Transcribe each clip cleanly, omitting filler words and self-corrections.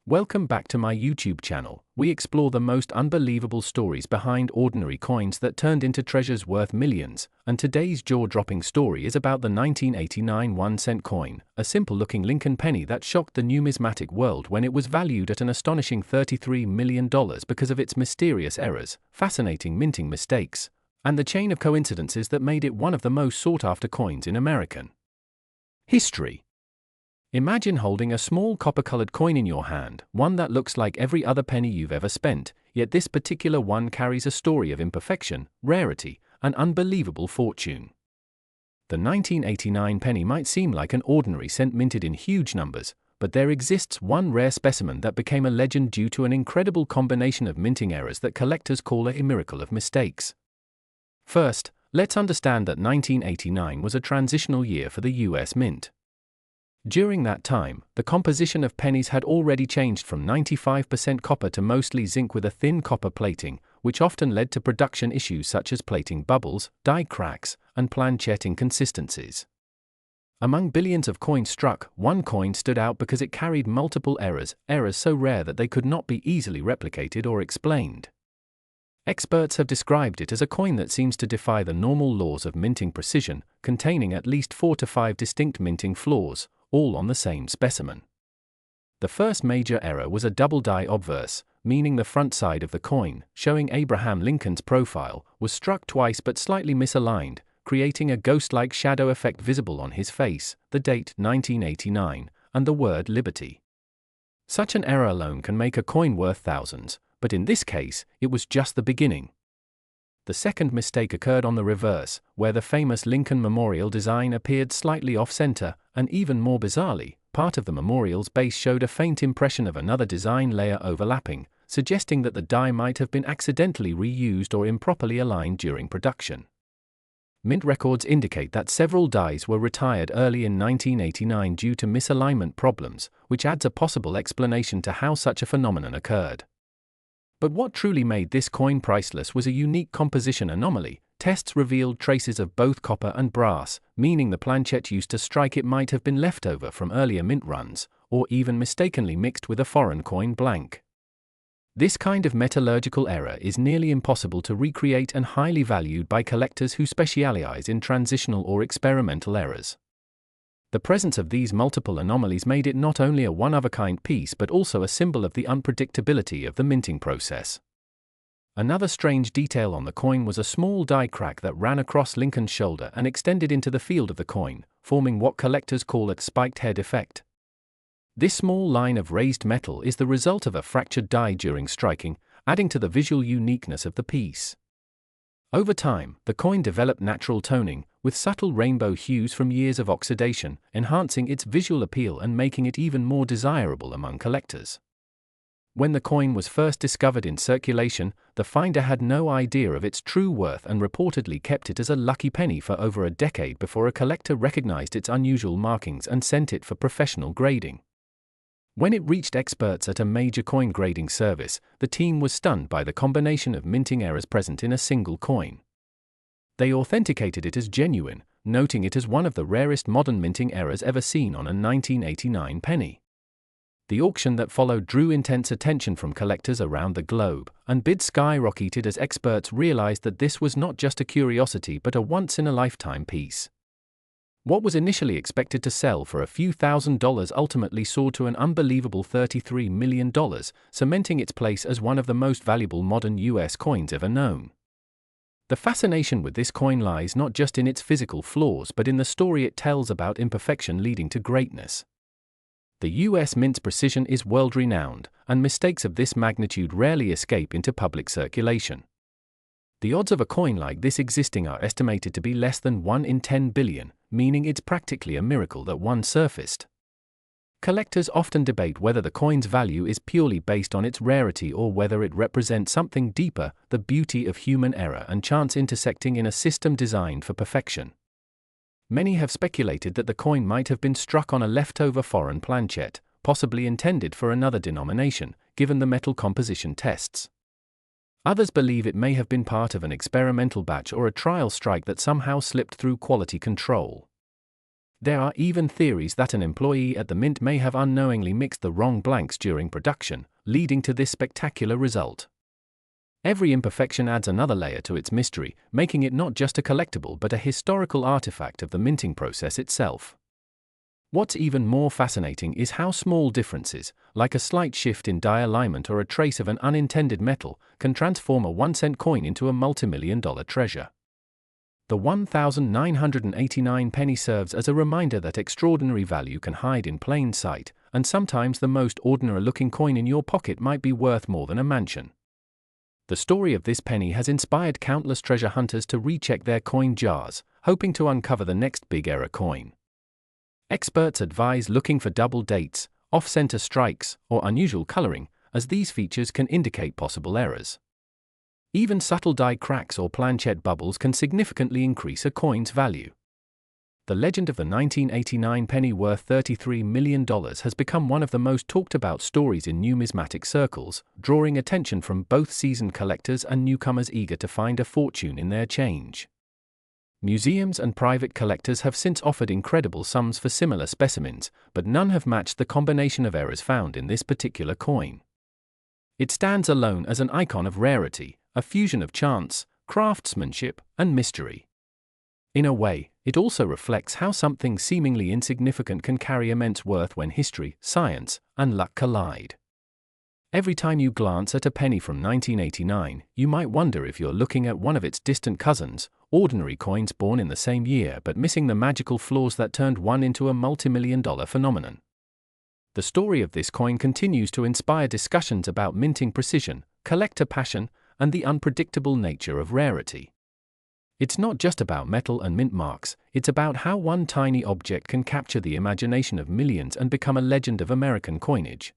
Welcome back to my YouTube channel. We explore the most unbelievable stories behind ordinary coins that turned into treasures worth millions, and today's jaw-dropping story is about the 1989 1-cent coin, a simple-looking Lincoln penny that shocked the numismatic world when it was valued at an astonishing $33 million because of its mysterious errors, fascinating minting mistakes, and the chain of coincidences that made it one of the most sought-after coins in American history. Imagine holding a small copper-colored coin in your hand, one that looks like every other penny you've ever spent, yet this particular one carries a story of imperfection, rarity, and unbelievable fortune. The 1989 penny might seem like an ordinary cent minted in huge numbers, but there exists one rare specimen that became a legend due to an incredible combination of minting errors that collectors call a miracle of mistakes. First, let's understand that 1989 was a transitional year for the US Mint. During that time, the composition of pennies had already changed from 95% copper to mostly zinc with a thin copper plating, which often led to production issues such as plating bubbles, die cracks, and planchet inconsistencies. Among billions of coins struck, one coin stood out because it carried multiple errors so rare that they could not be easily replicated or explained. Experts have described it as a coin that seems to defy the normal laws of minting precision, containing at least 4 to 5 distinct minting flaws, all on the same specimen. The first major error was a double die obverse, meaning the front side of the coin, showing Abraham Lincoln's profile, was struck twice but slightly misaligned, creating a ghost-like shadow effect visible on his face, the date 1989, and the word liberty. Such an error alone can make a coin worth thousands, but in this case, it was just the beginning. The second mistake occurred on the reverse, where the famous Lincoln Memorial design appeared slightly off-center, and even more bizarrely, part of the memorial's base showed a faint impression of another design layer overlapping, suggesting that the die might have been accidentally reused or improperly aligned during production. Mint records indicate that several dies were retired early in 1989 due to misalignment problems, which adds a possible explanation to how such a phenomenon occurred. But what truly made this coin priceless was a unique composition anomaly. Tests revealed traces of both copper and brass, meaning the planchet used to strike it might have been left over from earlier mint runs, or even mistakenly mixed with a foreign coin blank. This kind of metallurgical error is nearly impossible to recreate and highly valued by collectors who specialize in transitional or experimental errors. The presence of these multiple anomalies made it not only a one-of-a-kind piece but also a symbol of the unpredictability of the minting process. Another strange detail on the coin was a small die crack that ran across Lincoln's shoulder and extended into the field of the coin, forming what collectors call a spiked head effect. This small line of raised metal is the result of a fractured die during striking, adding to the visual uniqueness of the piece. Over time, the coin developed natural toning, with subtle rainbow hues from years of oxidation, enhancing its visual appeal and making it even more desirable among collectors. When the coin was first discovered in circulation, the finder had no idea of its true worth and reportedly kept it as a lucky penny for over a decade before a collector recognized its unusual markings and sent it for professional grading. When it reached experts at a major coin grading service, the team was stunned by the combination of minting errors present in a single coin. They authenticated it as genuine, noting it as one of the rarest modern minting errors ever seen on a 1989 penny. The auction that followed drew intense attention from collectors around the globe, and bids skyrocketed as experts realized that this was not just a curiosity but a once-in-a-lifetime piece. What was initially expected to sell for a few $1,000s ultimately soared to an unbelievable $33 million, cementing its place as one of the most valuable modern US coins ever known. The fascination with this coin lies not just in its physical flaws but in the story it tells about imperfection leading to greatness. The US Mint's precision is world-renowned, and mistakes of this magnitude rarely escape into public circulation. The odds of a coin like this existing are estimated to be less than 1 in 10 billion, meaning it's practically a miracle that one surfaced. Collectors often debate whether the coin's value is purely based on its rarity or whether it represents something deeper, the beauty of human error and chance intersecting in a system designed for perfection. Many have speculated that the coin might have been struck on a leftover foreign planchet, possibly intended for another denomination, given the metal composition tests. Others believe it may have been part of an experimental batch or a trial strike that somehow slipped through quality control. There are even theories that an employee at the mint may have unknowingly mixed the wrong blanks during production, leading to this spectacular result. Every imperfection adds another layer to its mystery, making it not just a collectible but a historical artifact of the minting process itself. What's even more fascinating is how small differences, like a slight shift in die alignment or a trace of an unintended metal, can transform a 1-cent coin into a multi-million-dollar treasure. The 1,989 penny serves as a reminder that extraordinary value can hide in plain sight, and sometimes the most ordinary-looking coin in your pocket might be worth more than a mansion. The story of this penny has inspired countless treasure hunters to recheck their coin jars, hoping to uncover the next big error coin. Experts advise looking for double dates, off-center strikes, or unusual coloring, as these features can indicate possible errors. Even subtle die cracks or planchette bubbles can significantly increase a coin's value. The legend of the 1989 penny worth $33 million has become one of the most talked about stories in numismatic circles, drawing attention from both seasoned collectors and newcomers eager to find a fortune in their change. Museums and private collectors have since offered incredible sums for similar specimens, but none have matched the combination of errors found in this particular coin. It stands alone as an icon of rarity, a fusion of chance, craftsmanship, and mystery. In a way, it also reflects how something seemingly insignificant can carry immense worth when history, science, and luck collide. Every time you glance at a penny from 1989, you might wonder if you're looking at one of its distant cousins, ordinary coins born in the same year but missing the magical flaws that turned one into a multi-million-dollar phenomenon. The story of this coin continues to inspire discussions about minting precision, collector passion, and the unpredictable nature of rarity. It's not just about metal and mint marks, it's about how one tiny object can capture the imagination of millions and become a legend of American coinage.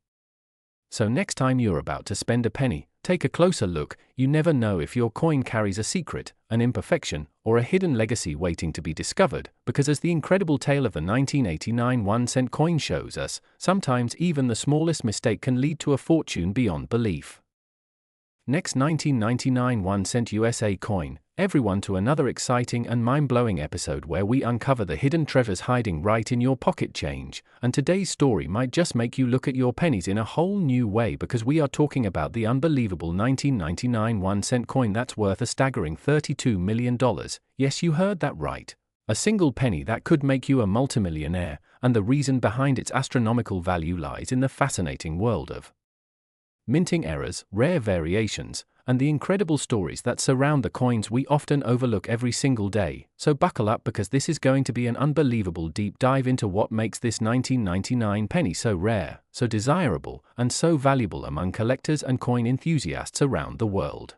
So next time you're about to spend a penny, take a closer look. You never know if your coin carries a secret, an imperfection, or a hidden legacy waiting to be discovered, because as the incredible tale of the 1989 1-cent coin shows us, sometimes even the smallest mistake can lead to a fortune beyond belief. Next, 1999 1-cent USA coin. Everyone to another exciting and mind-blowing episode where we uncover the hidden treasures hiding right in your pocket change, and today's story might just make you look at your pennies in a whole new way, because we are talking about the unbelievable 1999 1-cent coin that's worth a staggering $32 million. Yes, you heard that right. A single penny that could make you a multimillionaire, and the reason behind its astronomical value lies in the fascinating world of minting errors, rare variations, and the incredible stories that surround the coins we often overlook every single day. So buckle up, because this is going to be an unbelievable deep dive into what makes this 1999 penny so rare, so desirable, and so valuable among collectors and coin enthusiasts around the world.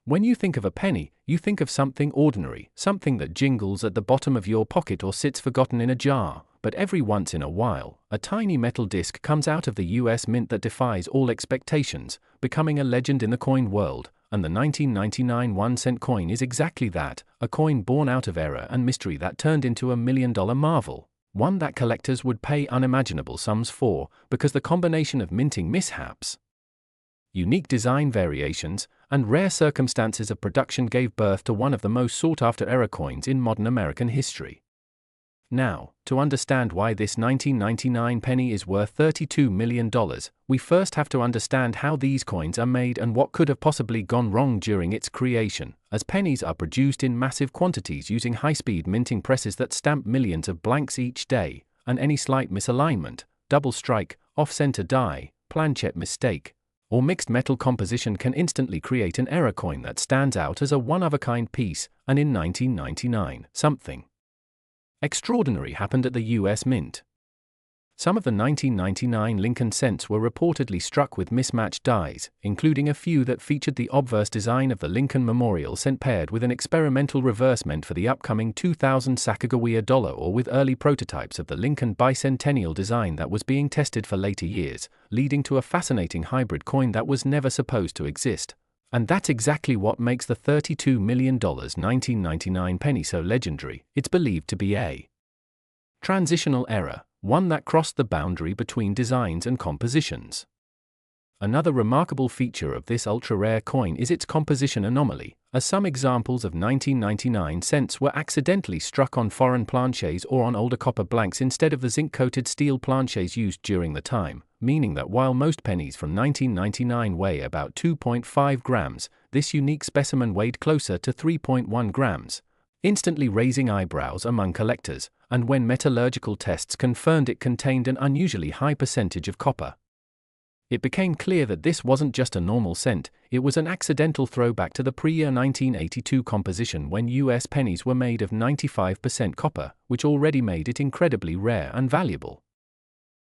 When you think of a penny, you think of something ordinary, something that jingles at the bottom of your pocket or sits forgotten in a jar. But every once in a while, a tiny metal disc comes out of the US Mint that defies all expectations, becoming a legend in the coin world, and the 1999 1-cent coin is exactly that, a coin born out of error and mystery that turned into a million-dollar marvel, one that collectors would pay unimaginable sums for, because the combination of minting mishaps, unique design variations, and rare circumstances of production gave birth to one of the most sought-after error coins in modern American history. Now, to understand why this 1999 penny is worth $32 million, we first have to understand how these coins are made and what could have possibly gone wrong during its creation, as pennies are produced in massive quantities using high-speed minting presses that stamp millions of blanks each day, and any slight misalignment, double strike, off-center die, planchette mistake, or mixed metal composition can instantly create an error coin that stands out as a one-of-a-kind piece, and in 1999, something extraordinary happened at the US Mint. Some of the 1999 Lincoln cents were reportedly struck with mismatched dies, including a few that featured the obverse design of the Lincoln Memorial cent paired with an experimental reverse meant for the upcoming 2000 Sacagawea dollar, or with early prototypes of the Lincoln bicentennial design that was being tested for later years, leading to a fascinating hybrid coin that was never supposed to exist. And that's exactly what makes the $32 million 1999 penny so legendary. It's believed to be a transitional error, one that crossed the boundary between designs and compositions. Another remarkable feature of this ultra-rare coin is its composition anomaly, as some examples of 1999 cents were accidentally struck on foreign planchets or on older copper blanks instead of the zinc-coated steel planchets used during the time, meaning that while most pennies from 1999 weigh about 2.5 grams, this unique specimen weighed closer to 3.1 grams, instantly raising eyebrows among collectors, and when metallurgical tests confirmed it contained an unusually high percentage of copper. It became clear that this wasn't just a normal cent, it was an accidental throwback to the pre-year 1982 composition when US pennies were made of 95% copper, which already made it incredibly rare and valuable.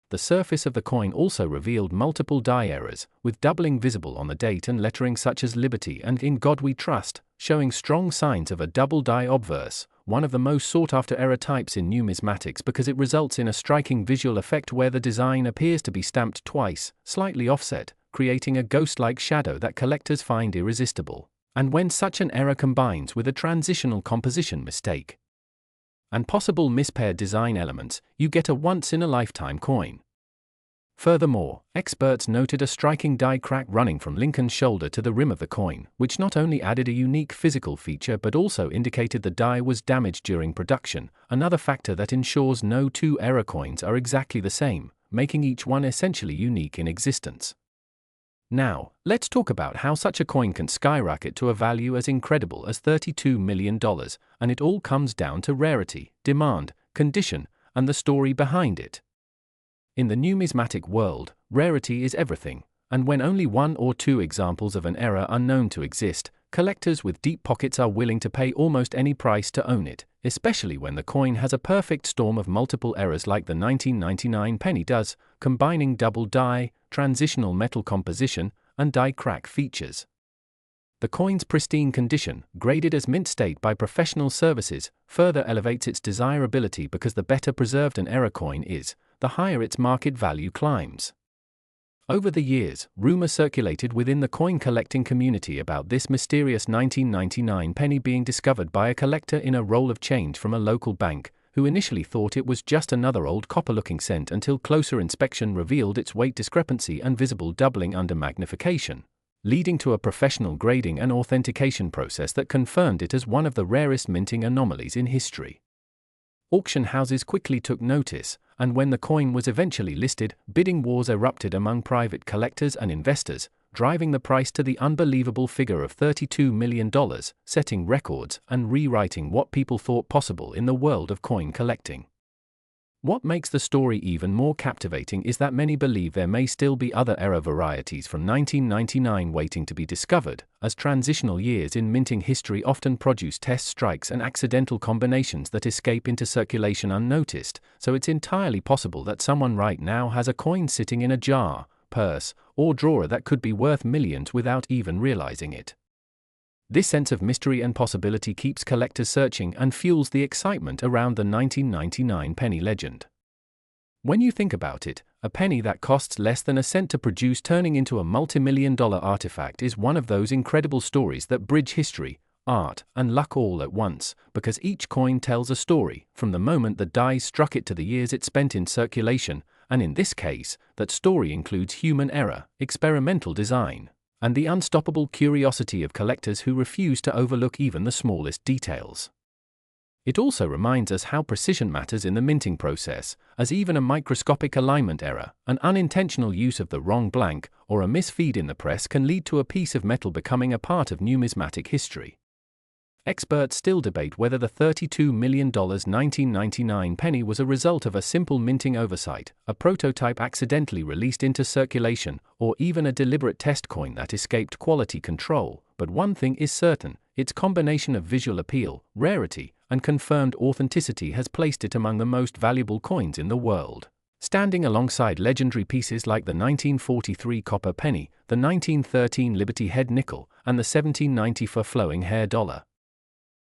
The surface of the coin also revealed multiple die errors, with doubling visible on the date and lettering such as Liberty and In God We Trust, showing strong signs of a double die obverse, one of the most sought-after error types in numismatics because it results in a striking visual effect where the design appears to be stamped twice, slightly offset, creating a ghost-like shadow that collectors find irresistible. And when such an error combines with a transitional composition mistake and possible mispaired design elements, you get a once-in-a-lifetime coin. Furthermore, experts noted a striking die crack running from Lincoln's shoulder to the rim of the coin, which not only added a unique physical feature but also indicated the die was damaged during production, another factor that ensures no two error coins are exactly the same, making each one essentially unique in existence. Now, let's talk about how such a coin can skyrocket to a value as incredible as $32 million, and it all comes down to rarity, demand, condition, and the story behind it. In the numismatic world, rarity is everything, and when only one or two examples of an error are known to exist, collectors with deep pockets are willing to pay almost any price to own it, especially when the coin has a perfect storm of multiple errors like the 1999 penny does, combining double die, transitional metal composition, and die crack features. The coin's pristine condition, graded as mint state by professional services, further elevates its desirability because the better preserved an error coin is, the higher its market value climbs. Over the years, rumor circulated within the coin collecting community about this mysterious 1999 penny being discovered by a collector in a roll of change from a local bank, who initially thought it was just another old copper-looking cent until closer inspection revealed its weight discrepancy and visible doubling under magnification, leading to a professional grading and authentication process that confirmed it as one of the rarest minting anomalies in history. Auction houses quickly took notice, and when the coin was eventually listed, bidding wars erupted among private collectors and investors, driving the price to the unbelievable figure of $32 million, setting records and rewriting what people thought possible in the world of coin collecting. What makes the story even more captivating is that many believe there may still be other error varieties from 1999 waiting to be discovered, as transitional years in minting history often produce test strikes and accidental combinations that escape into circulation unnoticed, so it's entirely possible that someone right now has a coin sitting in a jar, purse, or drawer that could be worth millions without even realizing it. This sense of mystery and possibility keeps collectors searching and fuels the excitement around the 1999 penny legend. When you think about it, a penny that costs less than a cent to produce turning into a multi-million-dollar artifact is one of those incredible stories that bridge history, art, and luck all at once, because each coin tells a story, from the moment the dies struck it to the years it spent in circulation, and in this case, that story includes human error, experimental design, and the unstoppable curiosity of collectors who refuse to overlook even the smallest details. It also reminds us how precision matters in the minting process, as even a microscopic alignment error, an unintentional use of the wrong blank, or a misfeed in the press can lead to a piece of metal becoming a part of numismatic history. Experts still debate whether the $32 million 1999 penny was a result of a simple minting oversight, a prototype accidentally released into circulation, or even a deliberate test coin that escaped quality control. But one thing is certain, its combination of visual appeal, rarity, and confirmed authenticity has placed it among the most valuable coins in the world, standing alongside legendary pieces like the 1943 copper penny, the 1913 Liberty head nickel, and the 1794 flowing hair dollar.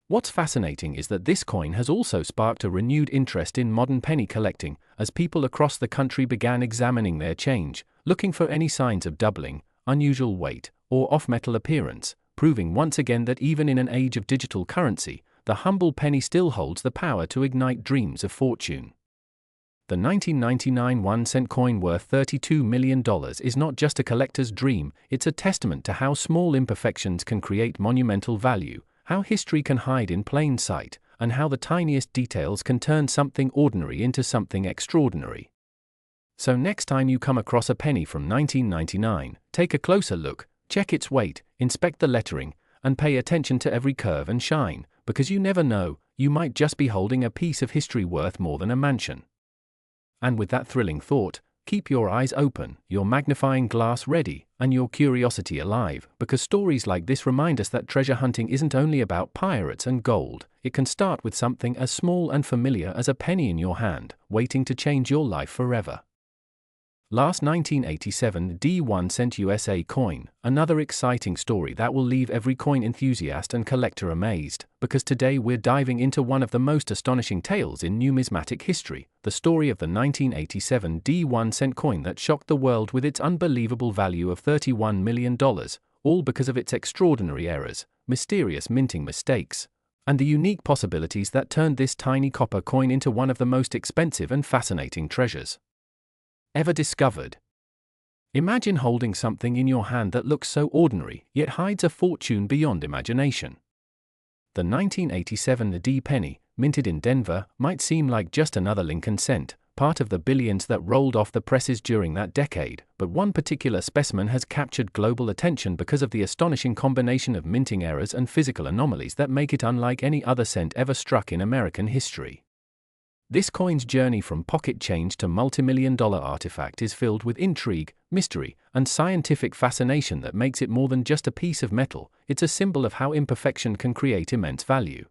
What's fascinating is that this coin has also sparked a renewed interest in modern penny collecting, as people across the country began examining their change, looking for any signs of doubling, unusual weight, or off-metal appearance, proving once again that even in an age of digital currency, the humble penny still holds the power to ignite dreams of fortune. The 1999 1-cent coin worth $32 million is not just a collector's dream, it's a testament to how small imperfections can create monumental value, how history can hide in plain sight, and how the tiniest details can turn something ordinary into something extraordinary. So next time you come across a penny from 1999, take a closer look, check its weight, inspect the lettering, and pay attention to every curve and shine, because you never know, you might just be holding a piece of history worth more than a mansion. And with that thrilling thought, keep your eyes open, your magnifying glass ready, and your curiosity alive, because stories like this remind us that treasure hunting isn't only about pirates and gold. It can start with something as small and familiar as a penny in your hand, waiting to change your life forever. Last 1987 1-cent USA coin, another exciting story that will leave every coin enthusiast and collector amazed, because today we're diving into one of the most astonishing tales in numismatic history, the story of the 1987 1-cent coin that shocked the world with its unbelievable value of $31 million, all because of its extraordinary errors, mysterious minting mistakes, and the unique possibilities that turned this tiny copper coin into one of the most expensive and fascinating treasures ever discovered. Imagine holding something in your hand that looks so ordinary, yet hides a fortune beyond imagination. The 1987 D penny, minted in Denver, might seem like just another Lincoln cent, part of the billions that rolled off the presses during that decade, but one particular specimen has captured global attention because of the astonishing combination of minting errors and physical anomalies that make it unlike any other cent ever struck in American history. This coin's journey from pocket change to multimillion-dollar artifact is filled with intrigue, mystery, and scientific fascination that makes it more than just a piece of metal. It's a symbol of how imperfection can create immense value.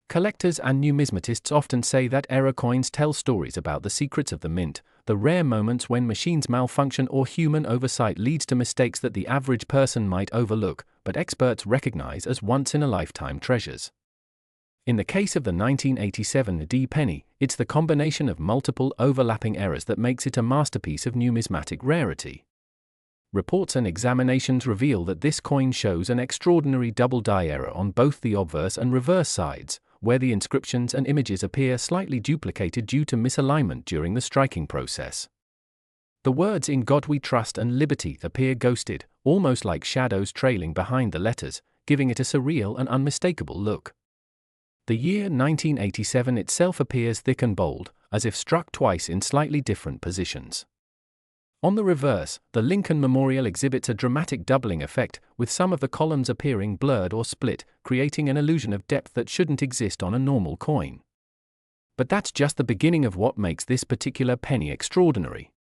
Collectors and numismatists often say that error coins tell stories about the secrets of the mint, the rare moments when machines malfunction or human oversight leads to mistakes that the average person might overlook, but experts recognize as once-in-a-lifetime treasures. In the case of the 1987 D penny, it's the combination of multiple overlapping errors that makes it a masterpiece of numismatic rarity. Reports and examinations reveal that this coin shows an extraordinary double die error on both the obverse and reverse sides, where the inscriptions and images appear slightly duplicated due to misalignment during the striking process. The words "In God We Trust" and "Liberty" appear ghosted, almost like shadows trailing behind the letters, giving it a surreal and unmistakable look. The year 1987 itself appears thick and bold, as if struck twice in slightly different positions. On the reverse, the Lincoln Memorial exhibits a dramatic doubling effect, with some of the columns appearing blurred or split, creating an illusion of depth that shouldn't exist on a normal coin. But that's just the beginning of what makes this particular penny extraordinary.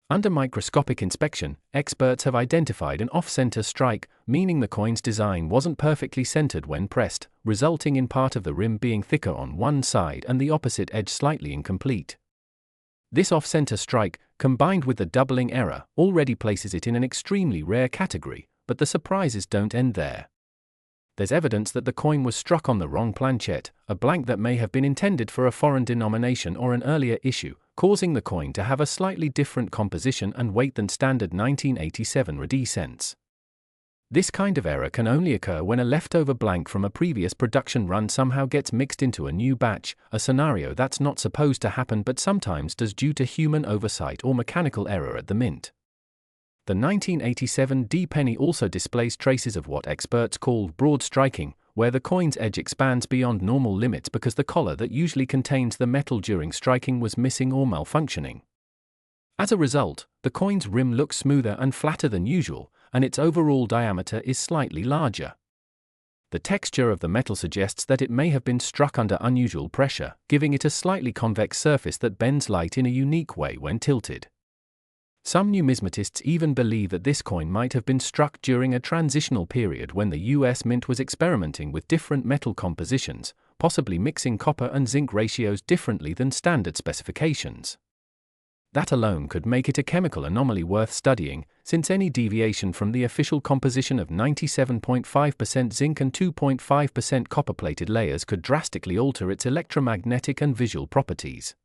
Under microscopic inspection, experts have identified an off-center strike, meaning the coin's design wasn't perfectly centered when pressed, resulting in part of the rim being thicker on one side and the opposite edge slightly incomplete. This off-center strike, combined with the doubling error, already places it in an extremely rare category, but the surprises don't end there. There's evidence that the coin was struck on the wrong planchet, a blank that may have been intended for a foreign denomination or an earlier issue, causing the coin to have a slightly different composition and weight than standard 1987 RD cents. This kind of error can only occur when a leftover blank from a previous production run somehow gets mixed into a new batch, a scenario that's not supposed to happen but sometimes does due to human oversight or mechanical error at the mint. The 1987 D penny also displays traces of what experts call broad striking, where the coin's edge expands beyond normal limits because the collar that usually contains the metal during striking was missing or malfunctioning. As a result, the coin's rim looks smoother and flatter than usual, and its overall diameter is slightly larger. The texture of the metal suggests that it may have been struck under unusual pressure, giving it a slightly convex surface that bends light in a unique way when tilted. Some numismatists even believe that this coin might have been struck during a transitional period when the US Mint was experimenting with different metal compositions, possibly mixing copper and zinc ratios differently than standard specifications. That alone could make it a chemical anomaly worth studying, since any deviation from the official composition of 97.5% zinc and 2.5% copper-plated layers could drastically alter its electromagnetic and visual properties.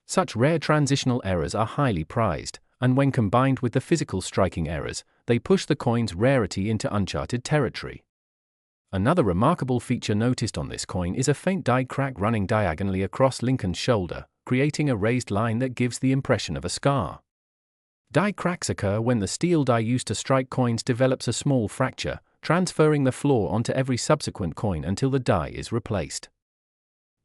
Such rare transitional errors are highly prized, and when combined with the physical striking errors, they push the coin's rarity into uncharted territory. Another remarkable feature noticed on this coin is a faint die crack running diagonally across Lincoln's shoulder, creating a raised line that gives the impression of a scar. Die cracks occur when the steel die used to strike coins develops a small fracture, transferring the flaw onto every subsequent coin until the die is replaced.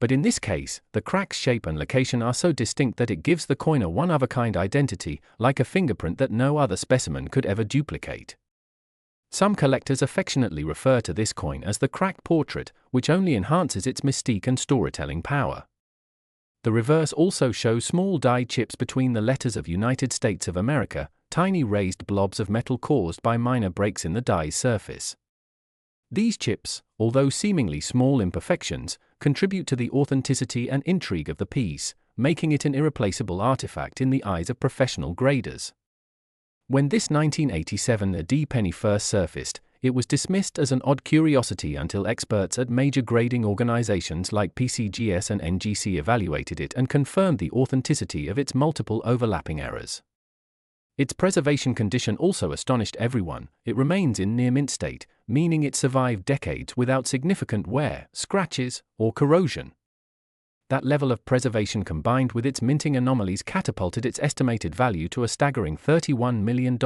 But in this case, the crack's shape and location are so distinct that it gives the coin a one-of-a-kind identity, like a fingerprint that no other specimen could ever duplicate. Some collectors affectionately refer to this coin as the cracked portrait, which only enhances its mystique and storytelling power. The reverse also shows small die chips between the letters of United States of America, tiny raised blobs of metal caused by minor breaks in the die's surface. These chips, although seemingly small imperfections, contribute to the authenticity and intrigue of the piece, making it an irreplaceable artifact in the eyes of professional graders. When this 1987 D penny first surfaced, it was dismissed as an odd curiosity until experts at major grading organizations like PCGS and NGC evaluated it and confirmed the authenticity of its multiple overlapping errors. Its preservation condition also astonished everyone. It remains in near-mint state, meaning it survived decades without significant wear, scratches, or corrosion. That level of preservation combined with its minting anomalies catapulted its estimated value to a staggering $31 million,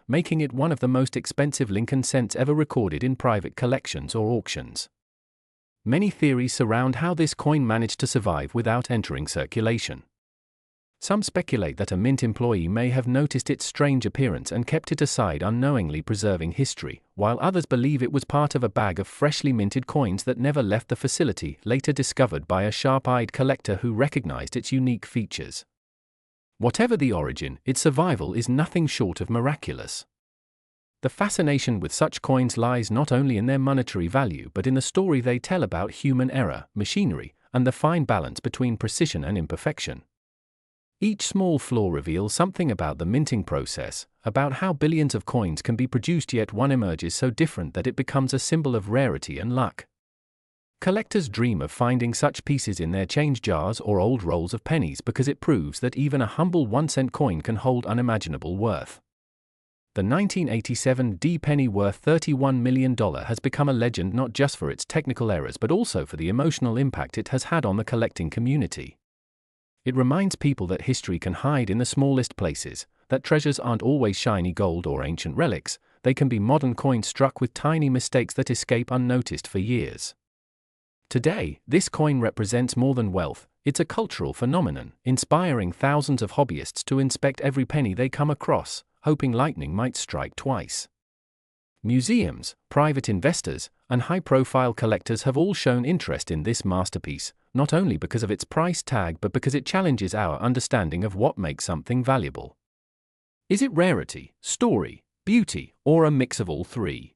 making it one of the most expensive Lincoln cents ever recorded in private collections or auctions. Many theories surround how this coin managed to survive without entering circulation. Some speculate that a mint employee may have noticed its strange appearance and kept it aside, unknowingly preserving history, while others believe it was part of a bag of freshly minted coins that never left the facility, later discovered by a sharp-eyed collector who recognized its unique features. Whatever the origin, its survival is nothing short of miraculous. The fascination with such coins lies not only in their monetary value but in the story they tell about human error, machinery, and the fine balance between precision and imperfection. Each small flaw reveals something about the minting process, about how billions of coins can be produced, yet one emerges so different that it becomes a symbol of rarity and luck. Collectors dream of finding such pieces in their change jars or old rolls of pennies because it proves that even a humble 1-cent coin can hold unimaginable worth. The 1987 D penny worth $31 million has become a legend not just for its technical errors but also for the emotional impact it has had on the collecting community. It reminds people that history can hide in the smallest places, that treasures aren't always shiny gold or ancient relics, they can be modern coins struck with tiny mistakes that escape unnoticed for years. Today, this coin represents more than wealth, it's a cultural phenomenon, inspiring thousands of hobbyists to inspect every penny they come across, hoping lightning might strike twice. Museums, private investors, and high-profile collectors have all shown interest in this masterpiece, not only because of its price tag but because it challenges our understanding of what makes something valuable. Is it rarity, story, beauty, or a mix of all three?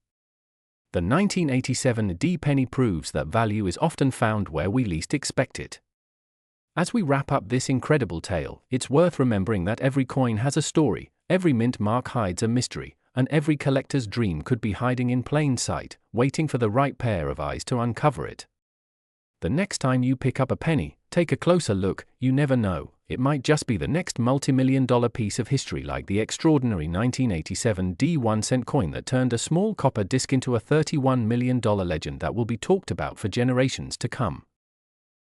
The 1987 D penny proves that value is often found where we least expect it. As we wrap up this incredible tale, it's worth remembering that every coin has a story, every mint mark hides a mystery, and every collector's dream could be hiding in plain sight, waiting for the right pair of eyes to uncover it. The next time you pick up a penny, take a closer look. You never know, it might just be the next multi-million-dollar piece of history, like the extraordinary 1987 D 1-cent coin that turned a small copper disc into a $31 million legend that will be talked about for generations to come.